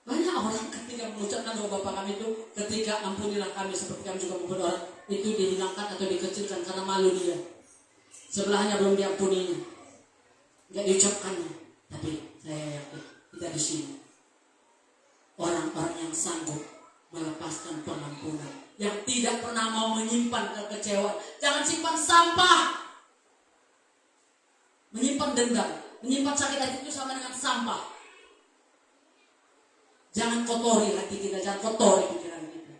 Banyak orang ketika mengucapkan doa Bapa kami itu, ketika ampunilah kami seperti kami juga mengampuni orang, itu dihilangkan atau dikecilkan karena malu dia. Sebelahnya belum diampuninya, nggak diucapkannya. Tapi Saya yakin kita di sini orang-orang yang sanggup melepaskan pengampunan, yang tidak pernah mau menyimpan kekecewaan. Jangan simpan sampah, menyimpan dendam, menyimpan sakit hati itu sama dengan sampah. Jangan kotori hati kita, jangan kotori pikiran kita.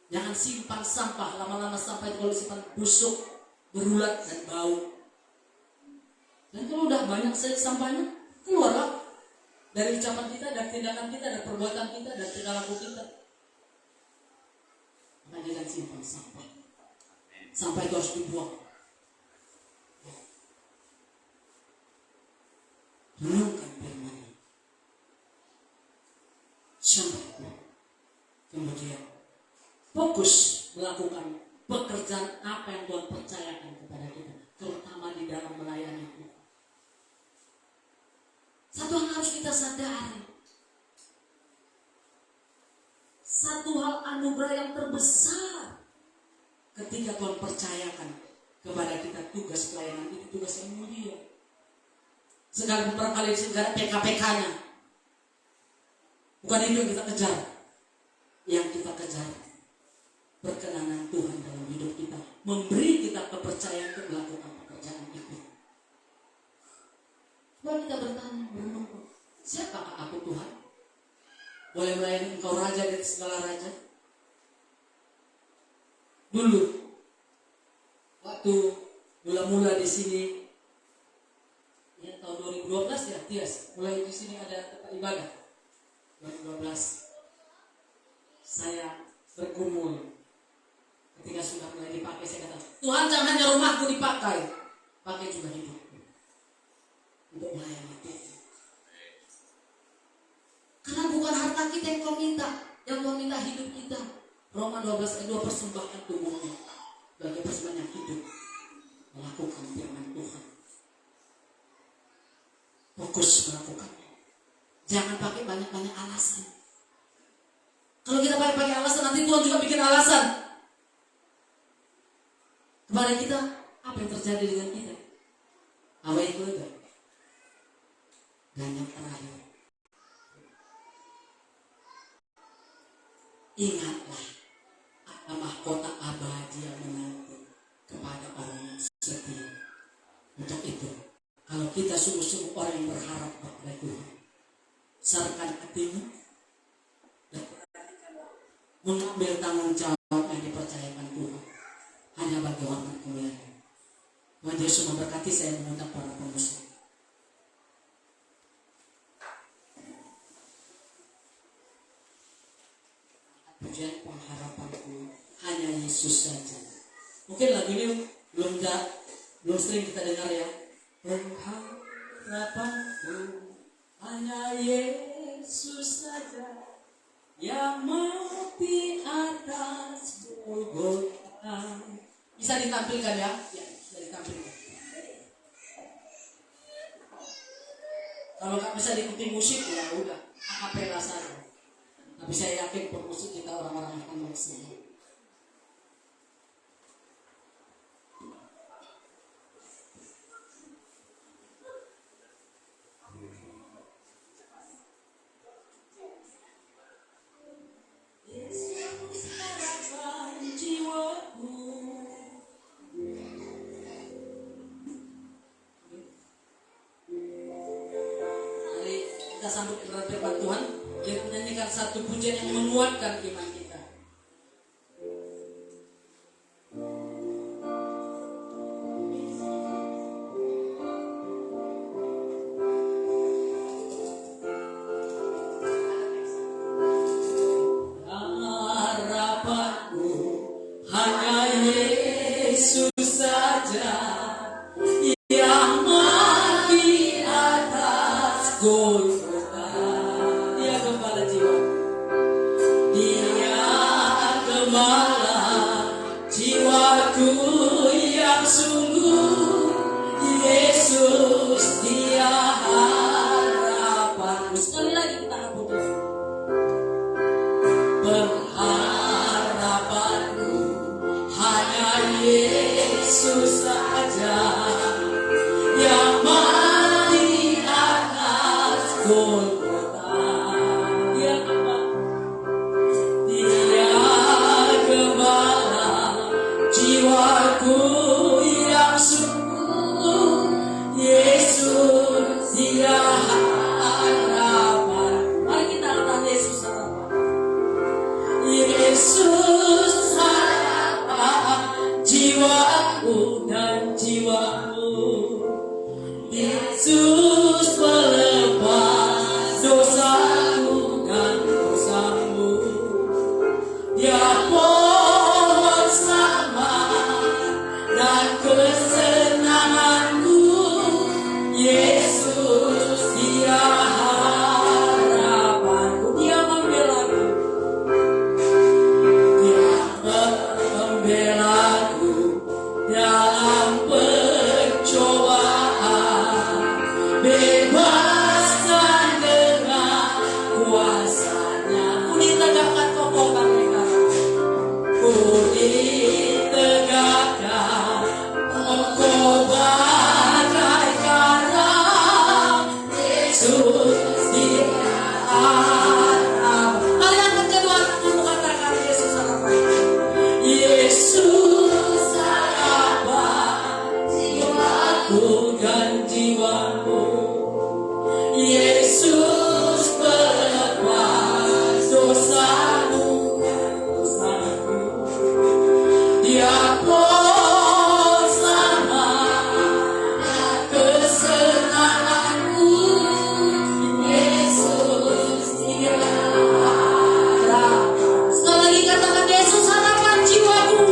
Jangan simpan sampah, lama-lama sampah itu kalau disimpan busuk, berulat dan bau. Dan kalau udah banyak sampahnya, keluarlah dari ucapan kita, dari tindakan kita, dari perbuatan kita, dari tingkah laku kita. Maka jangan simpan sampah. Sampah itu harus dibuang. Renungkan firman-Nya. Sungguh. Kemudian fokus melakukan pekerjaan apa yang Tuhan percayakan kepada kita, terutama di dalam melayani Tuhan. Satu hal harus kita sadari. Satu hal anugerah yang terbesar ketika Tuhan percayakan kepada kita tugas pelayanan, itu tugas yang mulia. Segala beberapa kali segala PK-PK-nya, bukan itu yang kita kejar. Yang kita kejar perkenanan Tuhan dalam hidup kita, memberi kita kepercayaan untuk melakukan pekerjaan itu. Coba kita bertanya, merenung, siapakah aku Tuhan? Boleh melayani Engkau Raja dari segala raja? Dulu, waktu mula-mula di sini, ya tahun 2012 ya, Tias, mulai di sini ada tempat ibadah. 2012, saya bergumul. Ketika sudah mulai dipakai, saya kata, Tuhan jangan hanya rumahku dipakai, pakai juga hidupku untuk melayani Tuhan. Karena bukan harta kita yang Tuhan minta, yang Tuhan minta hidup kita. Roma 12 ayat 2, persembahkan tubuhmu sebagai persembahan yang hidup, melakukan firman Tuhan. Fokus melakukannya. Jangan pakai banyak-banyak alasan. Kalau kita pakai alasan, nanti Tuhan juga bikin alasan kepada kita. Apa yang terjadi dengan kita? Apa itu ada? Dan yang terakhir, ingatlah ada mahkota abadi yang menanti kepada orang yang setia. Untuk itu, kalau kita sungguh-sungguh orang yang berharap kepada Tuhan, sarkan hatimu dan mengambil tanggung jawab yang dipercayakan Tuhan hanya bagi hormat kemuliaan. Tuhan Yesus memberkati. Saya mengundang para pemusik. Pujian pengharapanku hanya Yesus saja. Mungkin lagu ini belum sering kita dengar ya. Pengharapanku hanya Yesus saja, yang mati atas Golgota. Bisa ditampilkan ya? Ya, bisa ditampilkan. Kalau nggak bisa diikuti musik ya udah, akapela saja. Tapi saya yakin pemusik kita orang-orang yang akan melaksanakan. Kita sambut firman Tuhan, kita menyanyikan satu pujian yang menguatkan iman kita. Harapanku hanya Yesus saja, yang mati atas Golgota. Jiwaku yang sungguh, Yesus dia harapanku. Sekali lagi kita putus. Pengharapanku hanya Yesus saja, yang mati atas Yesus penebus dosamu, Dia pun selamat kesenanganku. Yesus Dia harapan. Sekali lagi katakan, Yesus harapan jiwaku.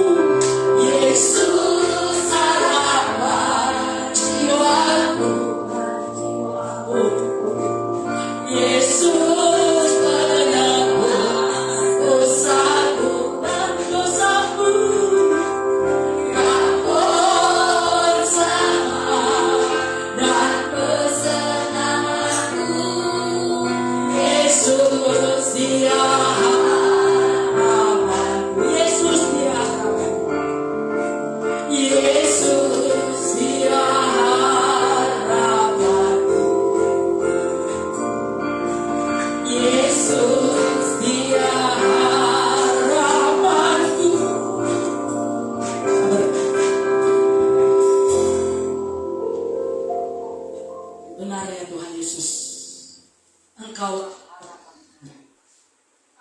Yesus harapan jiwaku. Yesus penebus dosaku dan dosaku. Kapur selamat dan kesenanganku. Yesus Dia harapanku. Yesus Dia harapanku. Yesus Dia harapanku. Yesus Dia harapanku. Benar ya Tuhan Yesus, Engkaulah harapan.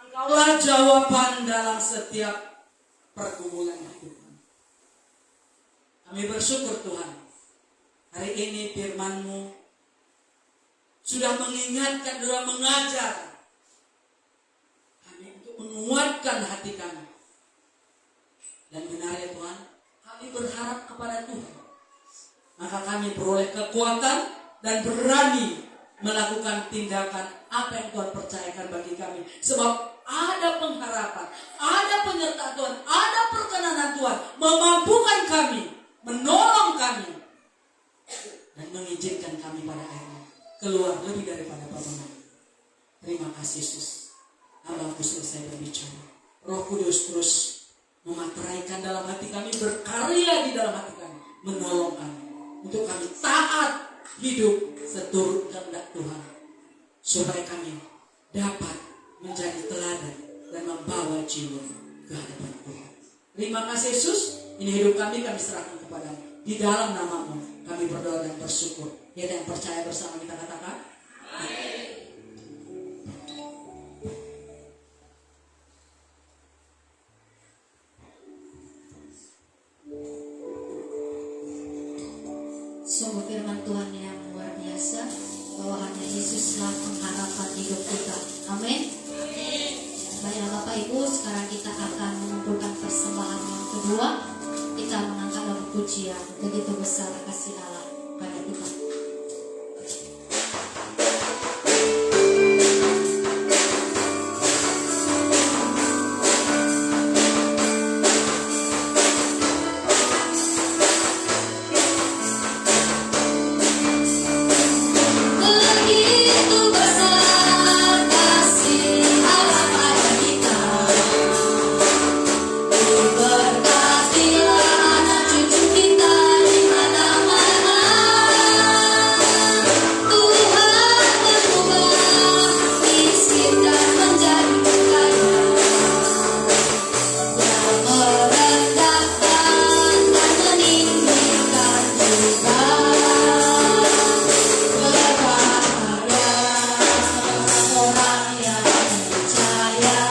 Engkaulah jawaban dalam setiap pergumulan hidup. Kami bersyukur Tuhan, hari ini firman-Mu sudah mengingatkan, sudah mengajar kami untuk menguatkan hati kami. Dan benar ya Tuhan, kami berharap kepada Tuhan, maka kami beroleh kekuatan dan berani melakukan tindakan apa yang Tuhan percayakan bagi kami. Sebab ada pengharapan, ada penyertaan Tuhan, ada perkenanan Tuhan memampukan kami, menolong kami, dan mengizinkan kami pada akhirnya keluar lebih daripada permohonan. Terima kasih Yesus. Abangku selesai berbicara. Roh Kudus terus memateraikan dalam hati kami, berkarya di dalam hati kami, menolong kami untuk kami taat hidup seturut kehendak Tuhan, supaya kami dapat menjadi teladan dan membawa jiwa ke hadapan Tuhan. Terima kasih Yesus. Ini hidup kami serahkan kepadamu. Di dalam nama-Mu kami berdoa dan bersyukur. Ya, dan percaya bersama kita katakan amin. Sungguh firman Tuhan yang luar biasa, bahwa hanya Yesuslah pengharapan hidup kita. Amin. Baiklah Bapak Ibu, sekarang kita akan mengumpulkan persembahan yang kedua. Kita mengangkat lagu pujian, begitu besar kasih Allah pada kita. Begitu besar kasih Allah pada kita, diberkatilah anak cucu kita di mana-mana. Tuhan mengubah miskin dan menjadi kaya, yang merendahkan dan meninggikan juga. Orang yang percaya,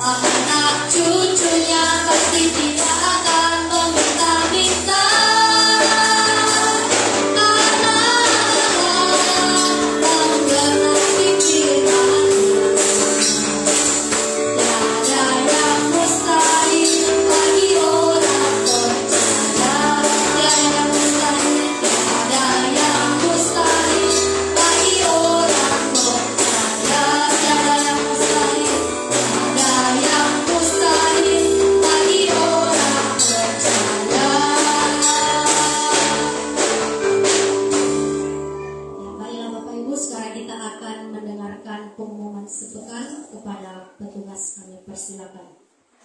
anak cucunya pasti tidak akan meminta-minta. Karena menggerak pikirannya, tiada yang mustahil bagi orang percaya. Tiada yang mustahil, tiada yang mustahil bagi orang percaya. Tiada yang mustahil, tiada yang mustahil bagi orang percaya. Ya, baiklah Bapak Ibu, sekarang kita akan mendengarkan pengumuman sepekan kepada petugas kami. Persilakan.